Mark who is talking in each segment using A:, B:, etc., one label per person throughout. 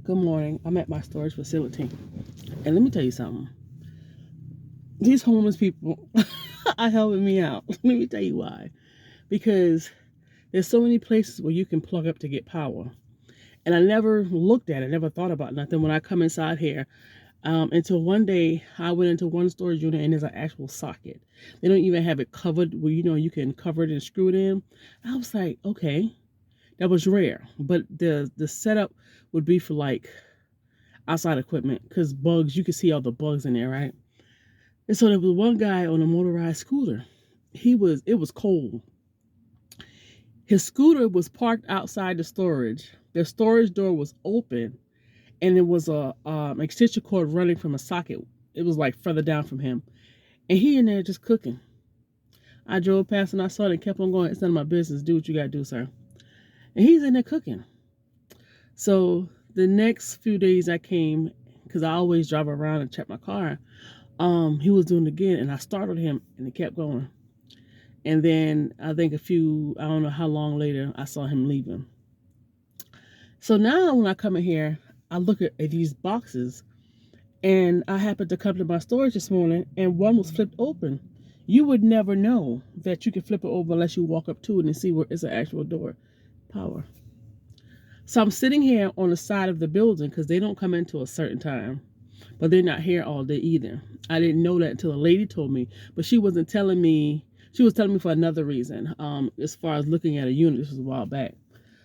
A: Good morning. I'm at my storage facility. And let me tell you something. These homeless people are helping me out. Let me tell you why. Because there's so many places where you can plug up to get power. And I never looked at it, never thought about nothing when I come inside here. Until one day I went into one storage unit and there's an actual socket. They don't even have it covered where you can cover it and screw it in. I was like, okay, that was rare. But the setup would be for like outside equipment because bugs, you can see all the bugs in there, right? And so there was one guy on a motorized scooter. It was cold. His scooter was parked outside the storage. The storage door was open, and it was a extension cord running from a socket. It was like further down from him, and he in there just cooking. I drove past and I saw it and kept on going. It's none of my business. Do what you gotta do, sir. And he's in there cooking. So the next few days I came because I always drive around and check my car. He was doing it again, and I startled him, and it kept going. And then I think I don't know how long later, I saw him leaving. So now when I come in here, I look at these boxes, and I happened to come to my storage this morning, and one was flipped open. You would never know that you can flip it over unless you walk up to it and see where it's an actual door. Power. So I'm sitting here on the side of the building because they don't come into a certain time. But they're not here all day either. I didn't know that until a lady told me, but she wasn't telling me. She was telling me for another reason. As far as looking at a unit, this was a while back.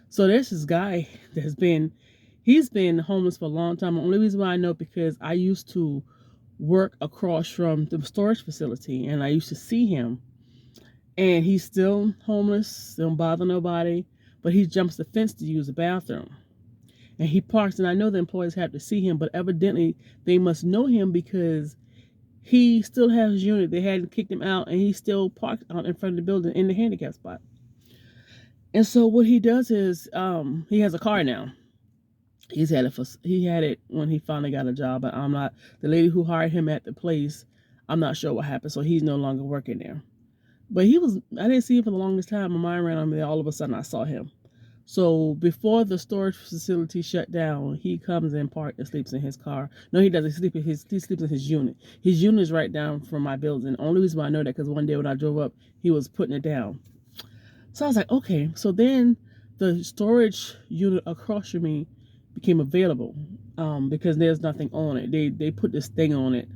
A: So there's this guy he's been homeless for a long time. The only reason why I know because I used to work across from the storage facility, and I used to see him. And he's still homeless, don't bother nobody, but he jumps the fence to use the bathroom. And he parks, and I know the employees have to see him, but evidently they must know him because he still has his unit. They hadn't kicked him out, and he still parked out in front of the building in the handicap spot. And so what he does is he has a car now. He had it when he finally got a job, but I'm not the lady who hired him at the place. I'm not sure what happened, so he's no longer working there. But I didn't see him for the longest time. My mind ran on me. All of a sudden, I saw him. So before the storage facility shut down, he comes in, parked, and sleeps in his car. No, he doesn't sleep he sleeps in his unit. His unit is right down from my building. Only reason why I know that because one day when I drove up, he was putting it down. So I was like, okay. So then the storage unit across from me became available because there's nothing on it. They put this thing on it.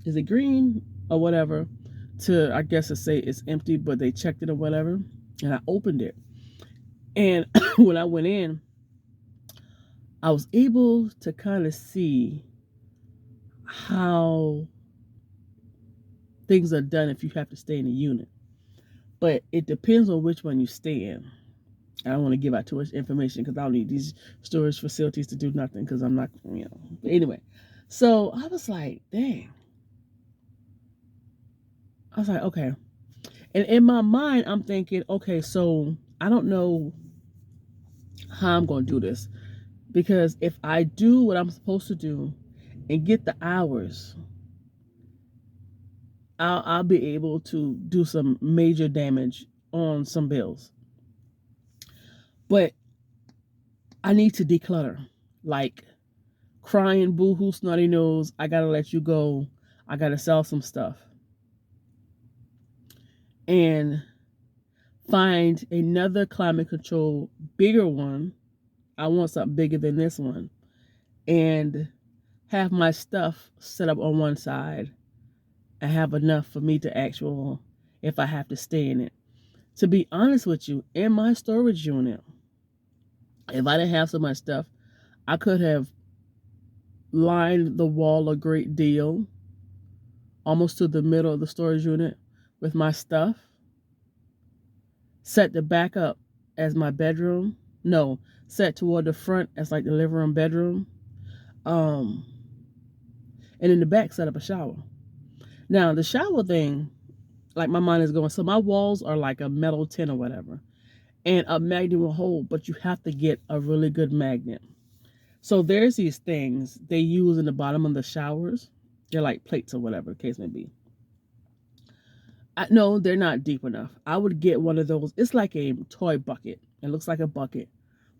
A: Is it green or whatever? I guess to say it's empty, but they checked it or whatever, and I opened it. And when I went in, I was able to kind of see how things are done if you have to stay in a unit. But it depends on which one you stay in. I don't want to give out too much information because I don't need these storage facilities to do nothing because I'm not. But anyway, so I was like, dang. I was like, okay. And in my mind, I'm thinking, okay, so I don't know how I'm going to do this. Because if I do what I'm supposed to do and get the hours, I'll be able to do some major damage on some bills. But I need to declutter. Like crying, boo-hoo, snotty nose, I gotta let you go. I gotta sell some stuff. And find another climate control bigger one. I want something bigger than this one. And have my stuff set up on one side. I have enough for me to if I have to stay in it. To be honest with you, in my storage unit, if I didn't have so much stuff, I could have lined the wall a great deal, almost to the middle of the storage unit with my stuff, set the back up as my bedroom. No, set toward the front as like the living room bedroom. Um, and in the back set up a shower. Now the shower thing, like my mind is going, so my walls are like a metal tin or whatever. And a magnet will hold, but you have to get a really good magnet. So there's these things they use in the bottom of the showers. They're like plates or whatever the case may be. No, they're not deep enough. I would get one of those. It's like a toy bucket. It looks like a bucket,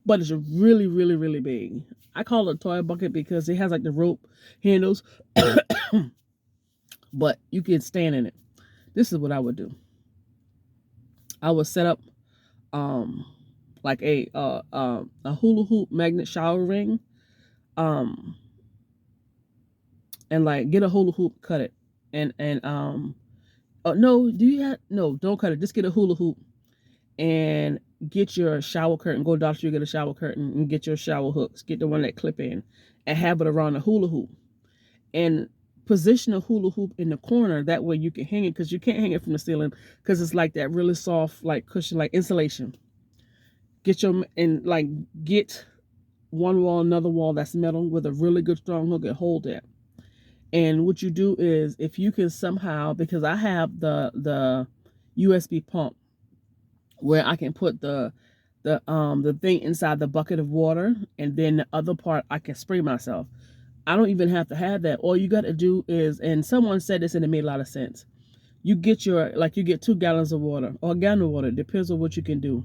A: but it's really, really, really big. I call it a toy bucket because it has like the rope handles, but you can stand in it. This is what I would do. I would set up like a hula hoop magnet shower ring, um and like get a hula hoop, cut it, and no, do you have no? Don't cut it. Just get a hula hoop and get your shower curtain. Go to Dollar Tree, get a shower curtain, and get your shower hooks. Get the one that clip in, and have it around the hula hoop, and position a hula hoop in the corner. That way you can hang it, because you can't hang it from the ceiling because it's like that really soft, like cushion, like insulation. Get one wall, another wall that's metal with a really good strong hook and hold it. And what you do is, if you can somehow, because I have the USB pump where I can put the thing inside the bucket of water, and then the other part I can spray myself. I don't even have to have that. All you got to do is, and someone said this and it made a lot of sense. You get you get 2 gallons of water or a gallon of water, depends on what you can do.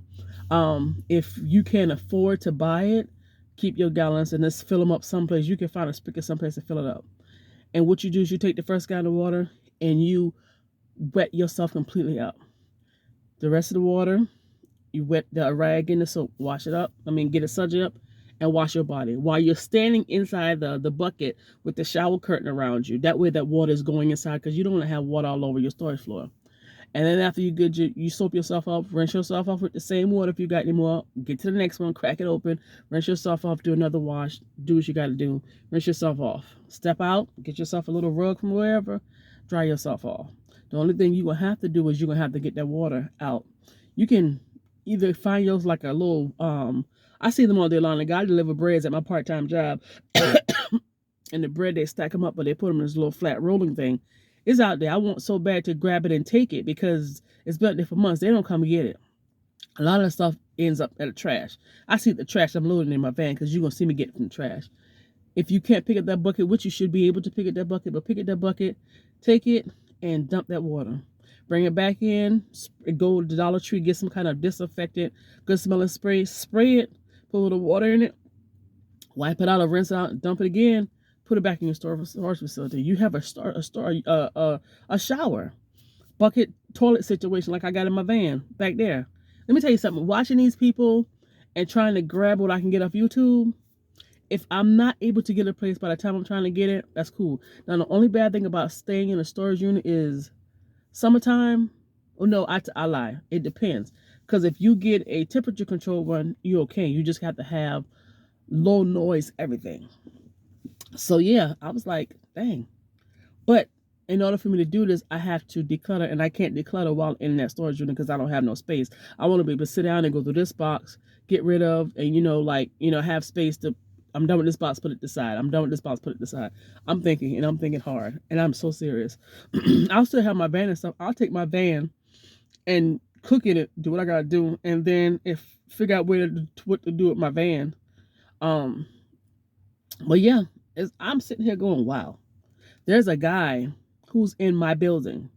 A: If you can't afford to buy it, keep your gallons and just fill them up someplace. You can find a spigot someplace to fill it up. And what you do is you take the first gallon of water and you wet yourself completely up. The rest of the water, you wet the rag in the soap, wash it up. Get it sudsed up and wash your body while you're standing inside the bucket with the shower curtain around you. That way that water is going inside, because you don't want to have water all over your storage floor. And then after you soap yourself off, rinse yourself off with the same water. If you got any more, get to the next one, crack it open, rinse yourself off, do another wash, do what you got to do, rinse yourself off. Step out, get yourself a little rug from wherever, dry yourself off. The only thing you will have to do is you're going to have to get that water out. You can either find yours like a little, I see them all day long. The guy deliver breads at my part-time job. And the bread, they stack them up, but they put them in this little flat rolling thing. It's out there. I want so bad to grab it and take it, because it's been there for months. They don't come and get it. A lot of the stuff ends up at the trash. I see the trash, I'm loading in my van, because you're going to see me get it from the trash. If you can't pick up that bucket, which you should be able to pick up that bucket, but pick up that bucket, take it, and dump that water. Bring it back in, go to the Dollar Tree, get some kind of disinfectant, good smelling spray, spray it, put a little water in it, wipe it out or rinse it out, and dump it again. Put it back in your storage facility. You have a shower bucket toilet situation like I got in my van back there. Let me tell you something. Watching these people and trying to grab what I can get off YouTube, if I'm not able to get a place by the time I'm trying to get it, that's cool. Now, the only bad thing about staying in a storage unit is summertime. Oh no, I lie. It depends. Because if you get a temperature control one, you're okay. You just have to have low noise everything. So yeah, I was like, dang. But in order for me to do this, I have to declutter, and I can't declutter while in that storage unit because I don't have no space. I want to be able to sit down and go through this box, get rid of, and have space to, I'm done with this box, put it aside. I'm done with this box, put it aside. I'm thinking hard, and I'm so serious. I'll still have my van and stuff. I'll take my van and cook in it, do what I gotta do, and then figure out what to do with my van. But yeah, I'm sitting here going, wow. There's a guy who's in my building.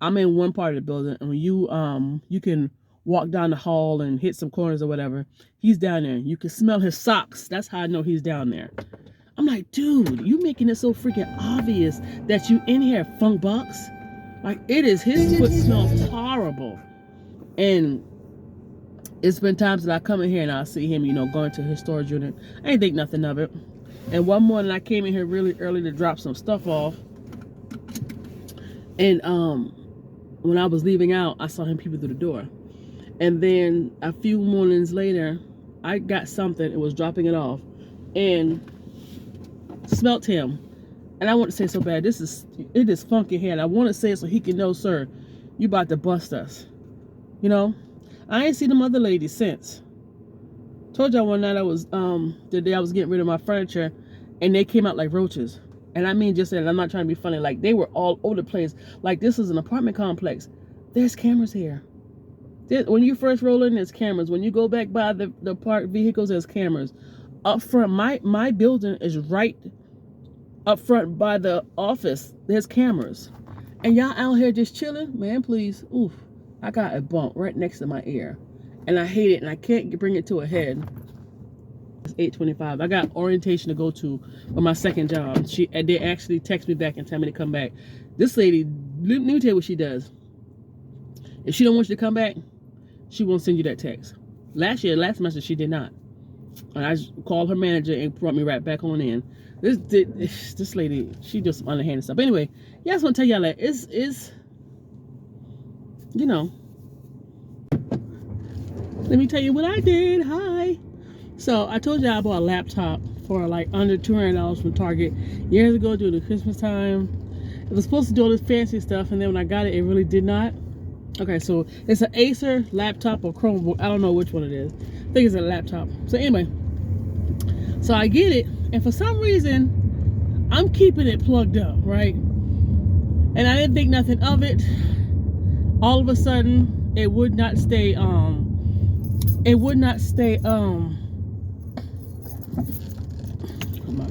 A: I'm in one part of the building, and when you can walk down the hall and hit some corners or whatever, he's down there. You can smell his socks. That's how I know he's down there. I'm like, dude, you making it so freaking obvious that you in here, funk box. Like, it is, his foot smells horrible. And it's been times that I come in here and I see him, going to his storage unit. I ain't think nothing of it. And one morning I came in here really early to drop some stuff off. And when I was leaving out, I saw him peeping through the door. And then a few mornings later, I got something and was dropping it off and smelt him. And I want to say so bad, it is funky here. And I want to say it so he can know, sir, you about to bust us. I ain't seen them other ladies since. Told y'all one night the day I was getting rid of my furniture, and they came out like roaches. And I mean, just saying, I'm not trying to be funny. Like, they were all over the place. Like, this is an apartment complex. There's cameras here. When you first roll in, there's cameras. When you go back by the parked vehicles, there's cameras. Up front, my building is right up front by the office. There's cameras. And y'all out here just chilling? Man, please. Oof. I got a bump right next to my ear. And I hate it, and I can't bring it to a head. It's 8:25. I got orientation to go to for my second job. They actually text me back and tell me to come back. This lady, let me tell you what she does. If she don't want you to come back, she won't send you that text. Last semester, she did not. And I called her manager and brought me right back on in. This lady, she does some underhanded stuff. But anyway, yeah, I just want to tell y'all that it's you know, let me tell you what I did. Hi. So I told you I bought a laptop for like under $200 from Target years ago during the Christmas time. It was supposed to do all this fancy stuff, and then when I got it, it really did not. Okay, so it's an Acer laptop or Chromebook. I don't know which one it is. I think it's a laptop. So anyway, so I get it, and for some reason, I'm keeping it plugged up, right? And I didn't think nothing of it. All of a sudden, it would not stay, my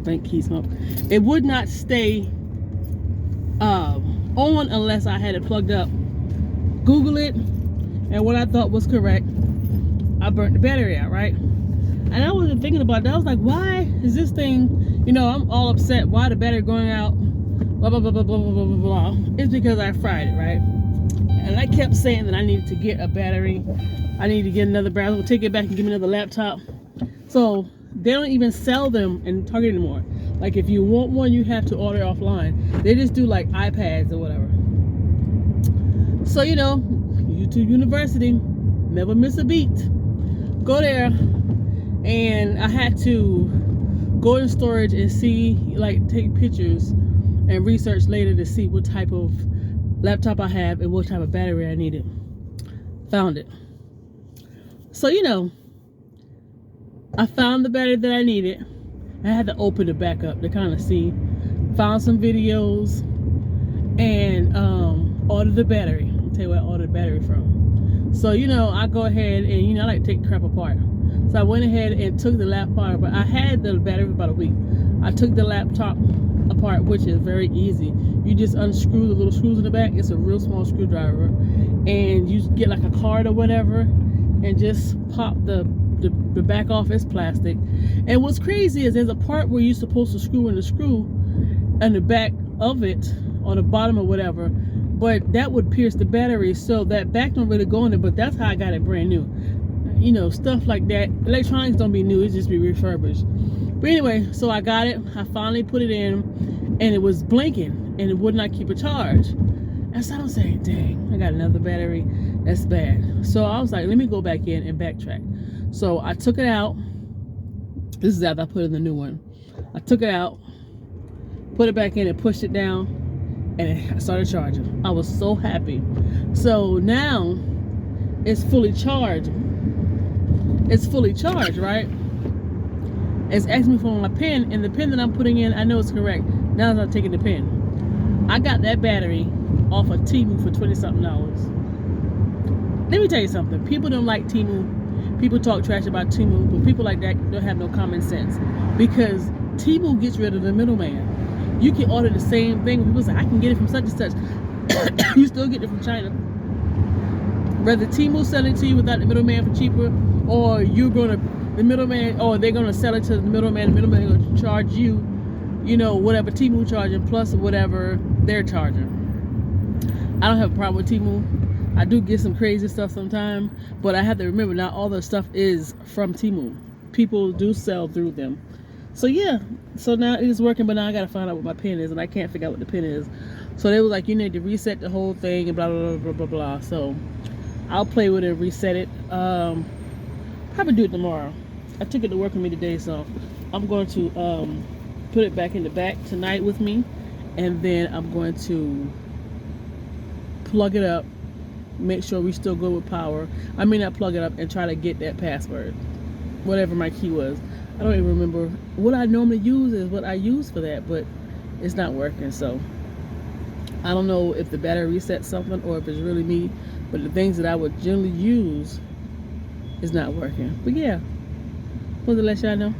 A: bank key smoke. It would not stay on unless I had it plugged up. Google it, and what I thought was correct, I burnt the battery out, right? And I wasn't thinking about that. I was like, why is this thing, I'm all upset. Why the battery going out? Blah, blah, blah, blah, blah, blah, blah, blah. It's because I fried it, right? And I kept saying that I needed to get a battery. I need to get another battery. We'll take it back and give me another laptop. So they don't even sell them in Target anymore. Like if you want one, you have to order offline. They just do like iPads or whatever. So YouTube University, never miss a beat. Go there, and I had to go in storage and see, like, take pictures and research later to see what type of laptop I have and what type of battery I needed. Found it. So I found the battery that I needed. I had to open it back up to kind of see. Found some videos and ordered the battery. I'll tell you where I ordered the battery from. So I go ahead and I like to take crap apart. So I went ahead and took the laptop apart, but I had the battery for about a week. I took the laptop apart, which is very easy. You just unscrew the little screws in the back. It's a real small screwdriver, and you get like a card or whatever, and just pop the back off. It's plastic. And what's crazy is there's a part where you're supposed to screw in the screw in the back of it, on the bottom or whatever, but that would pierce the battery, so that back don't really go in it. But that's how I got it brand new. Stuff like that. Electronics don't be new, it just be refurbished. But anyway, so I got it. I finally put it in, and it was blinking, and it would not keep a charge. And so I was saying, dang, I got another battery. That's bad. So I was like, let me go back in and backtrack. So I took it out. This is after I put in the new one. I took it out, put it back in, and pushed it down, and it started charging. I was so happy. So now it's fully charged. It's fully charged, right? It's asking me for my pin, and the pin that I'm putting in, I know it's correct. Now that I'm taking the pin, I got that battery off of Temu for $20-something. Let me tell you something. People don't like Temu. People talk trash about Temu, but people like that don't have no common sense, because Temu gets rid of the middleman. You can order the same thing. People say, I can get it from such and such. You still get it from China. Whether Temu sell it to you without the middleman for cheaper, or the middleman, or they're gonna sell it to the middleman gonna charge you, whatever Temu charging plus whatever they're charging. I don't have a problem with Temu. I do get some crazy stuff sometimes, but I have to remember not all the stuff is from Temu. People do sell through them. So yeah, so now it is working, but now I gotta find out what my pin is, and I can't figure out what the pin is. So they was like, you need to reset the whole thing and blah blah blah blah blah blah. So I'll play with it and reset it. Probably do it tomorrow. I took it to work with me today, so I'm going to put it back in the back tonight with me, and then I'm going to plug it up, make sure we still go with power. I may not plug it up and try to get that password, whatever my key was. I don't even remember what I normally use is what I use for that, but it's not working. So I don't know if the battery resets something or if it's really me, but the things that I would generally use is not working. But yeah, wanted to let y'all know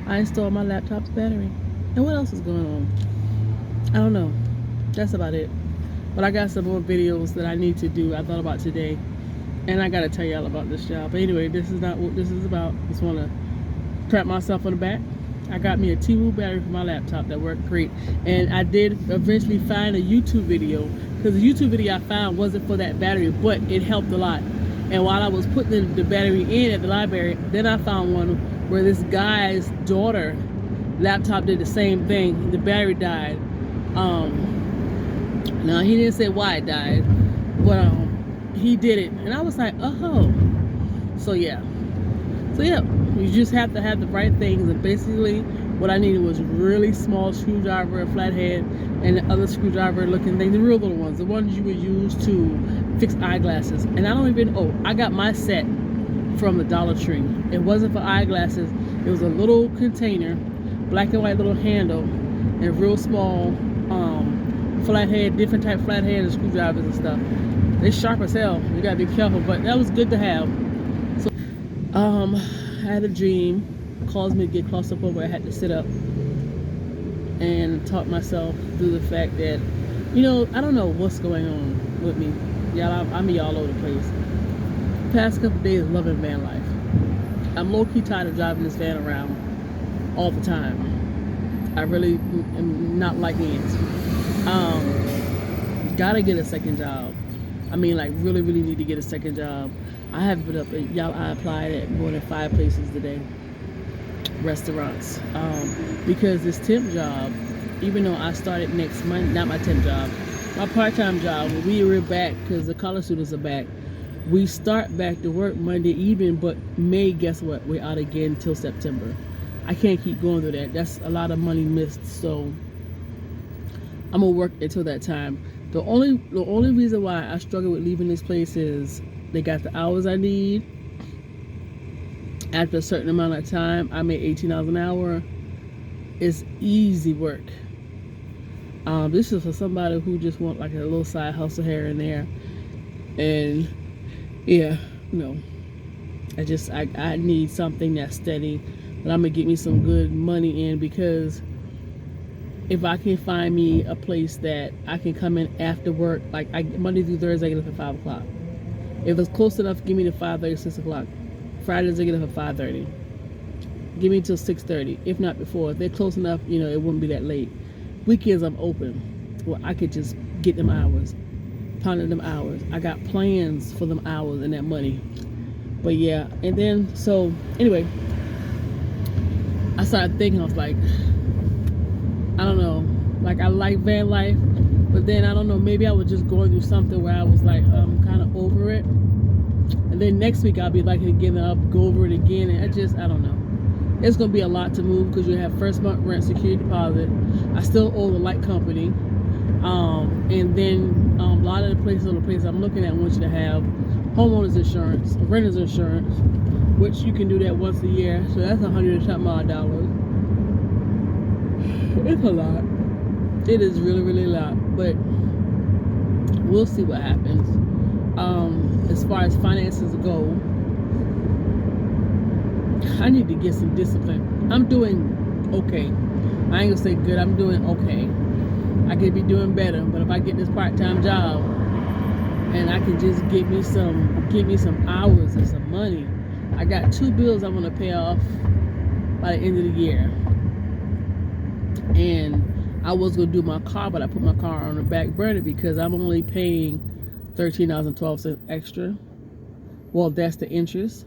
A: I installed my laptop's battery. And what else is going on? I don't know. That's about it. But I got some more videos that I need to do. I thought about today, and I gotta tell y'all about this job. But anyway, this is not what this is about. Just wanna Clap myself on the back. I got me a T-Mobile battery for my laptop that worked great. And I did eventually find a YouTube video, because the YouTube video I found wasn't for that battery, but it helped a lot. And while I was putting the battery in at the library, then I found one where this guy's daughter laptop did the same thing. The battery died. Now he didn't say why it died, but he did it, and I was like, oh. So yeah, you just have to have the right things. And basically what I needed was really small screwdriver, a flathead, and the other screwdriver looking thing, the real little ones, the ones you would use to fix eyeglasses. And I don't even, I got my set from the Dollar Tree. It wasn't for eyeglasses. It was a little container, black and white little handle, and real small flathead, different type flathead and screwdrivers and stuff. They're sharp as hell. You gotta be careful, but that was good to have. So I had a dream, caused me to get claustrophobic. I had to sit up and talk myself through the fact that, I don't know what's going on with me. Y'all, I'm all over the place. The past couple of days, loving van life. I'm low-key tired of driving this van around all the time. I really am not liking it. Gotta get a second job. Really need to get a second job. I have been up, y'all, I applied at more than 5 places today. Restaurants. Because this temp job, even though I started next month, not my temp job, my part-time job, we were back because the college students are back. We start back to work Monday evening, but May, guess what? We're out again till September. I can't keep going through that. That's a lot of money missed, so I'm gonna work until that time. The only reason why I struggle with leaving this place is they got the hours I need. After a certain amount of time, I make $18 an hour. It's easy work. This is for somebody who just want like a little side hustle here and there. And yeah, no. I need something that's steady, but I'm gonna get me some good money in, because if I can find me a place that I can come in after work, like Monday through Thursday, I get up at 5 o'clock. If it's close enough, give me to 5:30, 6 o'clock. Fridays, I get up at 5:30. Give me till 6:30, if not before. If they're close enough, it wouldn't be that late. Weekends, I'm open. Well, I could just get them hours, pound them hours. I got plans for them hours and that money. But yeah, and then, so anyway, I started thinking, I was like, I don't know, like I like van life, but then I don't know, maybe I was just going through something where I was like, kind of over it. And then next week I'll be like it again, and I'll go over it again, and I don't know. It's gonna be a lot to move, because you have first month rent, security deposit. I still owe the light company, and then a lot of the places I'm looking at want you to have homeowners insurance, renters insurance, which you can do that once a year. So that's $100 and something odd dollars. It's a lot. It is really, really a lot, but we'll see what happens. As far as finances go, I need to get some discipline. I'm doing okay. I ain't gonna say good, I'm doing okay. I could be doing better, but if I get this part-time job and I can just give me some hours and some money. I got 2 bills I want to pay off by the end of the year. And I was gonna do my car, but I put my car on the back burner because I'm only paying $13.12 extra. Well, that's the interest.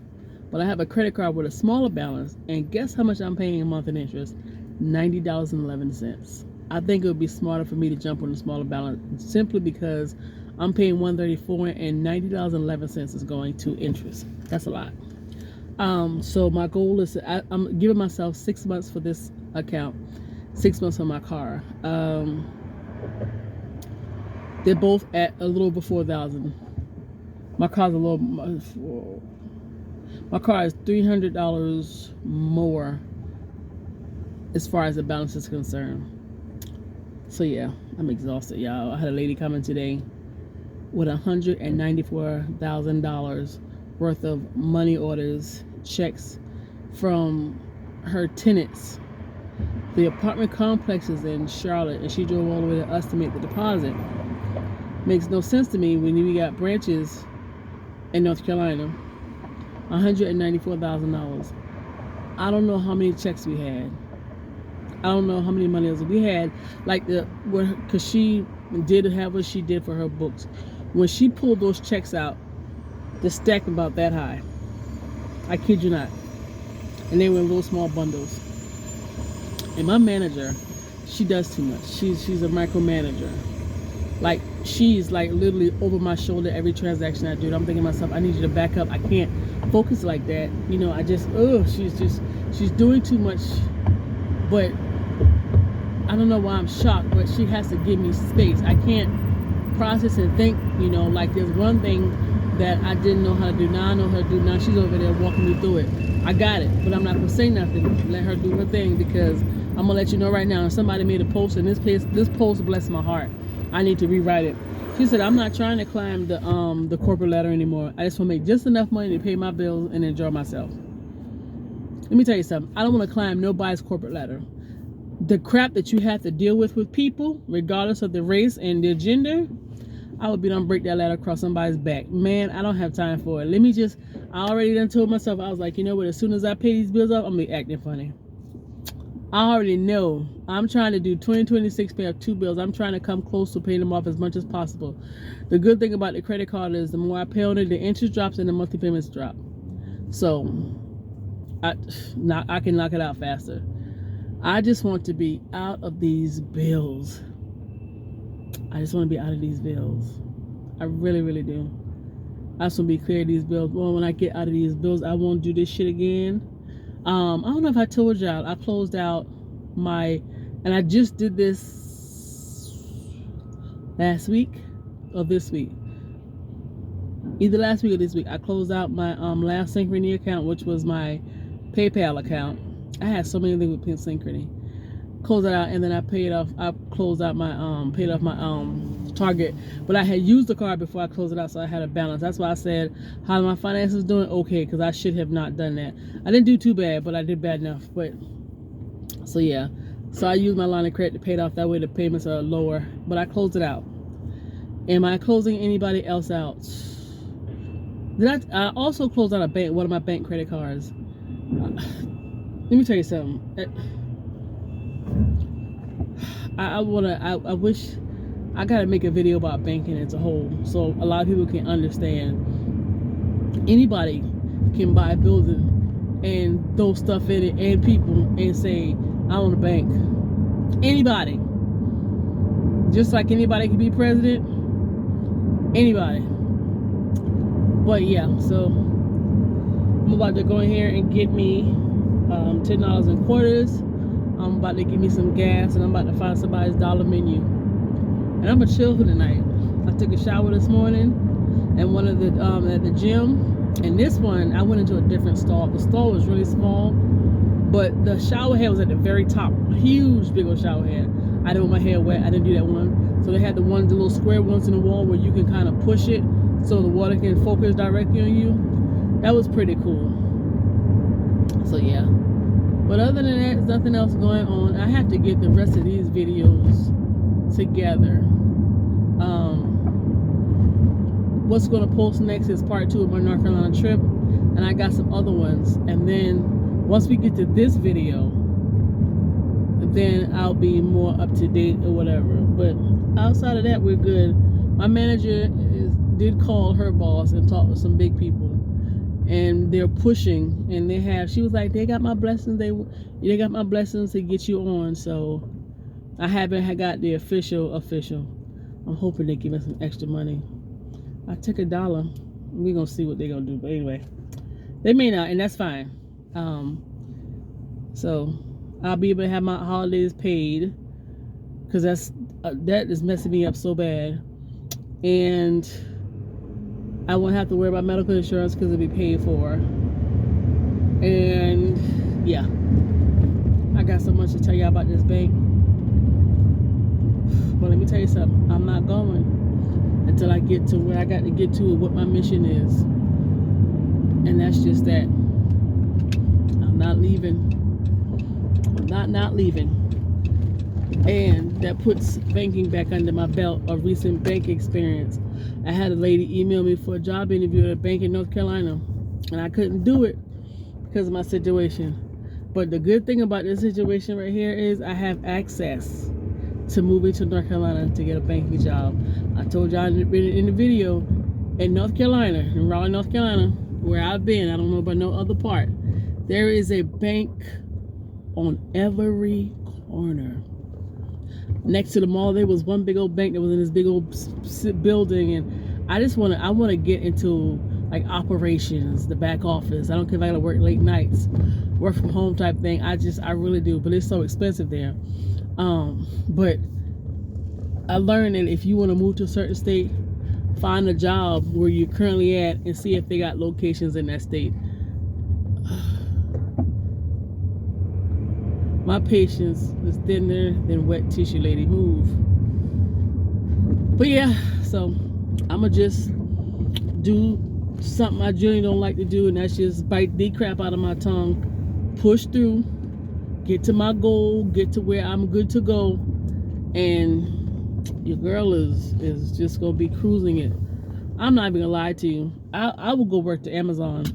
A: But I have a credit card with a smaller balance, and guess how much I'm paying a month in interest? $90.11. I think it would be smarter for me to jump on the smaller balance, simply because I'm paying $134 and $90.11 is going to interest. That's a lot. So my goal is I'm giving myself 6 months for this account, 6 months for my car. They're both at a little over $4,000. My car's a little. My car is $300 more as far as the balance is concerned. So yeah, I'm exhausted, y'all. I had a lady coming today with $194,000 worth of money orders, checks from her tenants. The apartment complexes in Charlotte, and she drove all the way to us to make the deposit. Makes no sense to me when we got branches in North Carolina. $194,000. I don't know how many checks we had. I don't know how many money we had. Like because she did have what she did for her books. When she pulled those checks out, the stack about that high. I kid you not. And they were in little small bundles. And my manager, she does too much. She's a micromanager. Like, she's like literally over my shoulder every transaction I do. And I'm thinking to myself, I need you to back up. I can't focus like that. You know, she's doing too much. But I don't know why I'm shocked, but she has to give me space. I can't process and think, you know, like there's one thing that I didn't know how to do. Now I know how to do. Now she's over there walking me through it. I got it, but I'm not gonna say nothing. Let her do her thing, because I'm gonna let you know right now. If somebody made a post, and this post blessed my heart, I need to rewrite it. She said, I'm not trying to climb the corporate ladder anymore. I just want to make just enough money to pay my bills and enjoy myself. Let me tell you something. I don't want to climb nobody's corporate ladder. The crap that you have to deal with people, regardless of the race and their gender, I would be done break that ladder across somebody's back. Man, I don't have time for it. I already done told myself, I was like, you know what, as soon as I pay these bills off, I'm going to be acting funny. I already know. I'm trying to do 2026 pay off 2 bills. I'm trying to come close to paying them off as much as possible. The good thing about the credit card is the more I pay on it, the interest drops and the monthly payments drop. So, I can knock it out faster. I just want to be out of these bills. I just want to be out of these bills. I really, really do. I just want to be clear of these bills. Well, when I get out of these bills, I won't do this shit again. I don't know if I told y'all, I closed out and I just did this last week or this week. Either last week or this week. I closed out my last Synchrony account, which was my PayPal account. I had so many things with Synchrony. Closed it out, and then I paid off my Target. But I had used the card before I closed it out, so I had a balance. That's why I said, how my finances doing? Okay, because I should have not done that. I didn't do too bad, but I did bad enough. But so yeah, so I used my line of credit to pay it off. That way the payments are lower. But I closed it out. Am I closing anybody else out? I also closed out one of my bank credit cards. Let me tell you something. I wish I gotta make a video about banking as a whole, so a lot of people can understand. Anybody can buy a building and throw stuff in it and people and say, I own a bank. Anybody. Just like anybody can be president. Anybody. But yeah, so I'm about to go in here and get me $10 in quarters. I'm about to get me some gas, and I'm about to find somebody's dollar menu. And I'm gonna chill for the night. I took a shower this morning, and one of the at the gym. And this one, I went into a different stall. The stall was really small, but the shower head was at the very top. Huge, big old shower head. I didn't want my hair wet. I didn't do that one. So they had the little square ones in the wall where you can kind of push it so the water can focus directly on you. That was pretty cool. So yeah. But other than that, there's nothing else going on. I have to get the rest of these videos together. What's going to post next is part 2 of my North Carolina trip. And I got some other ones. And then once we get to this video, then I'll be more up to date or whatever. But outside of that, we're good. My manager did call her boss and talk to some big people. And they're pushing, and she was like, they got my blessings, they got my blessings to get you on. So I haven't got the official. I'm hoping they give us some extra money. I took $1. We're gonna see what they're gonna do, but anyway, they may not, and that's fine. So I'll be able to have my holidays paid, because that is messing me up so bad. And I won't have to worry about medical insurance because it'll be paid for. And yeah, I got so much to tell you about this bank. But let me tell you something. I'm not going until I get to where I got to get to, what my mission is. And that's just that. I'm not leaving. I'm not leaving. And that puts banking back under my belt, a recent bank experience. I had a lady email me for a job interview at a bank in North Carolina, and I couldn't do it because of my situation. But the good thing about this situation right here is I have access to moving to North Carolina to get a banking job. I told y'all in the video, in North Carolina, in Raleigh, North Carolina, where I've been, I don't know about no other part, there is a bank on every corner. Next to the mall, there was one big old bank that was in this big old building, and I want to get into like operations, the back office. I don't care if I gotta work late nights, work from home type thing. I really do, but it's so expensive there. But I learned that if you want to move to a certain state, find a job where you're currently at and see if they got locations in that state. My patience is thinner than wet tissue, lady. Move. But yeah, so I'ma just do something I generally don't like to do, and that's just bite the crap out of my tongue, push through, get to my goal, get to where I'm good to go, and your girl is just gonna be cruising it. I'm not even gonna lie to you. I will go work to Amazon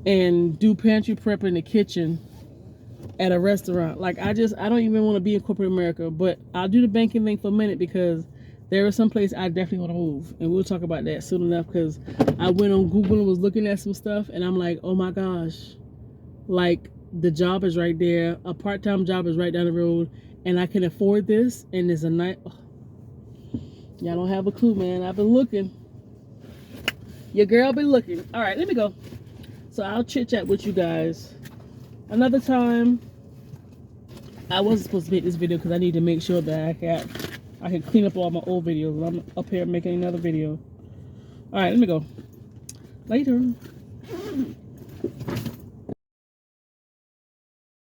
A: and do pantry prep in the kitchen at a restaurant. Like I don't even want to be in corporate America, but I'll do the banking thing for a minute because there is some place I definitely want to move, and we'll talk about that soon enough. Because I went on Google and was looking at some stuff, and I'm like, oh my gosh, like the job is right there, a part-time job is right down the road, and I can afford this, and there's a night. Oh, y'all don't have a clue, man. I've been looking. Your girl been looking. All right, let me go. So I'll chit chat with you guys another time. I wasn't supposed to make this video because I need to make sure that I can clean up all my old videos. I'm up here making another video. All right, let me go. Later.